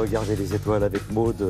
regarder les étoiles avec Maude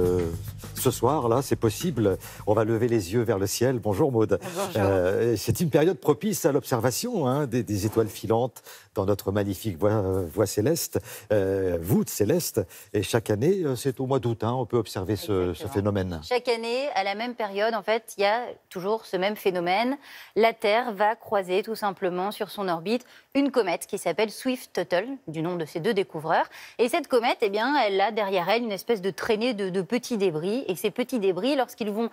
ce soir, là, c'est possible. On va lever les yeux vers le ciel. Bonjour Maude. Bonjour. C'est une période propice à l'observation des étoiles filantes dans notre magnifique voie céleste, voûte céleste. Et chaque année, c'est au mois d'août, on peut observer ce phénomène. Chaque année, à la même période, en fait, il y a toujours ce même phénomène. La Terre va croiser tout simplement sur son orbite une comète qui s'appelle Swift-Tuttle, du nom de ces deux découvreurs. Et cette comète, eh bien, elle a derrière elle une espèce de traînée de petits débris. Et ces petits débris, lorsqu'ils vont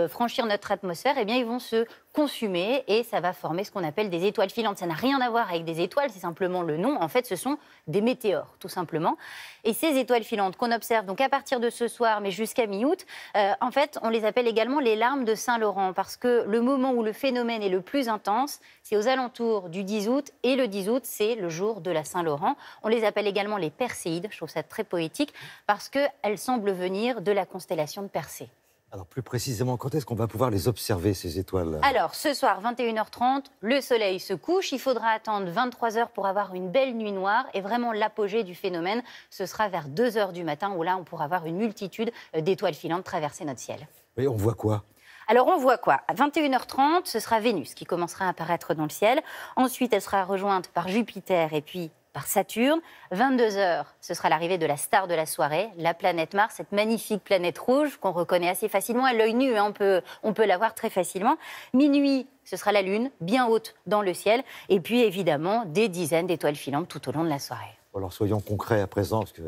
franchir notre atmosphère, eh bien, ils vont se consumer et ça va former ce qu'on appelle des étoiles filantes. Ça n'a rien à voir avec des étoiles, c'est simplement le nom. En fait, ce sont des météores, tout simplement. Et ces étoiles filantes qu'on observe donc à partir de ce soir, mais jusqu'à mi-août, en fait, on les appelle également les larmes de Saint-Laurent parce que le moment où le phénomène est le plus intense, c'est aux alentours du 10 août et le 10 août, c'est le jour de la Saint-Laurent. On les appelle également les Perséides, je trouve ça très poétique, parce qu'elles semblent venir de la constellation de Persée. Alors plus précisément, quand est-ce qu'on va pouvoir les observer, ces étoiles? Alors, ce soir, 21h30, le soleil se couche. Il faudra attendre 23h pour avoir une belle nuit noire. Et vraiment, l'apogée du phénomène, ce sera vers 2h du matin, où là, on pourra voir une multitude d'étoiles filantes traverser notre ciel. Et on voit quoi? Alors, on voit quoi? À 21h30, ce sera Vénus qui commencera à apparaître dans le ciel. Ensuite, elle sera rejointe par Jupiter et puis par Saturne. 22h, ce sera l'arrivée de la star de la soirée, la planète Mars, cette magnifique planète rouge qu'on reconnaît assez facilement à l'œil nu, on peut la voir très facilement. Minuit, ce sera la Lune, bien haute dans le ciel. Et puis, évidemment, des dizaines d'étoiles filantes tout au long de la soirée. Alors soyons concrets à présent, parce que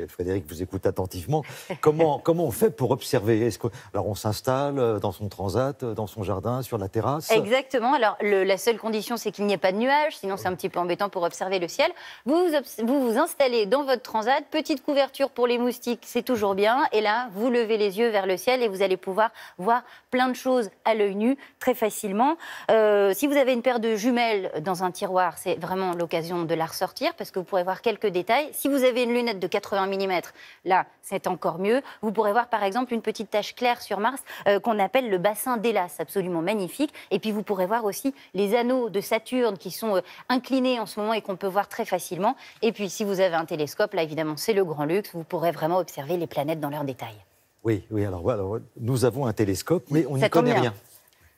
Frédéric vous écoute attentivement. Comment on fait pour observer? Alors on s'installe dans son transat, dans son jardin, sur la terrasse? Exactement. Alors la seule condition, c'est qu'il n'y ait pas de nuages, sinon c'est un petit peu embêtant pour observer le ciel. Vous vous installez dans votre transat, petite couverture pour les moustiques, c'est toujours bien. Et là, vous levez les yeux vers le ciel et vous allez pouvoir voir plein de choses à l'œil nu très facilement. Si vous avez une paire de jumelles dans un tiroir, c'est vraiment l'occasion de la ressortir parce que vous pourrez voir quelques détails. Si vous avez une lunette de 80 mm, là, c'est encore mieux. Vous pourrez voir, par exemple, une petite tache claire sur Mars qu'on appelle le bassin d'Hélas, absolument magnifique. Et puis, vous pourrez voir aussi les anneaux de Saturne qui sont inclinés en ce moment et qu'on peut voir très facilement. Et puis, si vous avez un télescope, là, évidemment, c'est le grand luxe. Vous pourrez vraiment observer les planètes dans leurs détails. Oui, alors nous avons un télescope, mais on n'y connaît rien.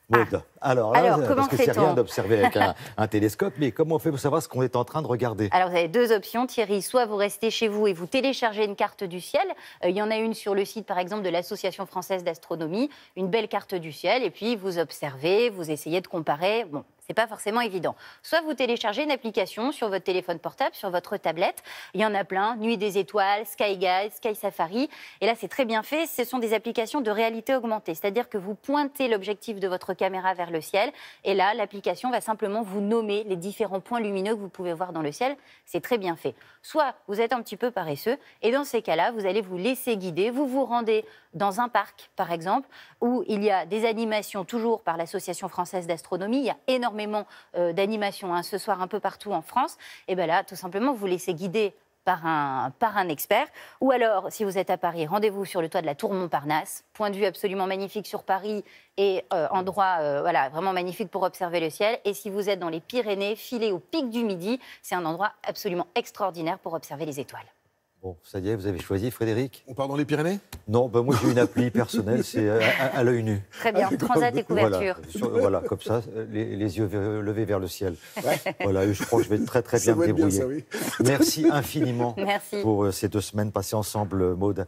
Maude. Alors comment parce que c'est fait-on rien d'observer avec un télescope, mais comment on fait pour savoir ce qu'on est en train de regarder? Alors, vous avez deux options, Thierry. Soit vous restez chez vous et vous téléchargez une carte du ciel. Il y en a une sur le site, par exemple, de l'Association française d'astronomie, une belle carte du ciel, et puis vous observez, vous essayez de comparer. Bon, c'est pas forcément évident. Soit vous téléchargez une application sur votre téléphone portable, sur votre tablette. Il y en a plein, Nuit des étoiles, Sky Guide, Sky Safari. Et là, c'est très bien fait. Ce sont des applications de réalité augmentée. C'est-à-dire que vous pointez l'objectif de votre caméra vers le ciel. Et là, l'application va simplement vous nommer les différents points lumineux que vous pouvez voir dans le ciel. C'est très bien fait. Soit vous êtes un petit peu paresseux. Et dans ces cas-là, vous allez vous laisser guider. Vous vous rendez dans un parc, par exemple, où il y a des animations toujours par l'Association française d'astronomie. Il y a énormément d'animations ce soir un peu partout en France. Et bien là, tout simplement, vous laissez guider par un expert. Ou alors, si vous êtes à Paris, rendez-vous sur le toit de la Tour Montparnasse. Point de vue absolument magnifique sur Paris et endroit vraiment magnifique pour observer le ciel. Et si vous êtes dans les Pyrénées, filez au pic du Midi. C'est un endroit absolument extraordinaire pour observer les étoiles. Bon, ça y est, vous avez choisi, Frédéric? On part dans les Pyrénées? Non, moi j'ai une appli personnelle, c'est à l'œil nu. Très bien, transat et couverture. Voilà, comme ça, les yeux levés vers le ciel. Voilà, je crois que je vais très bien me débrouiller. Bien ça, oui. Merci infiniment Merci. pour ces 2 semaines passées ensemble, Maude.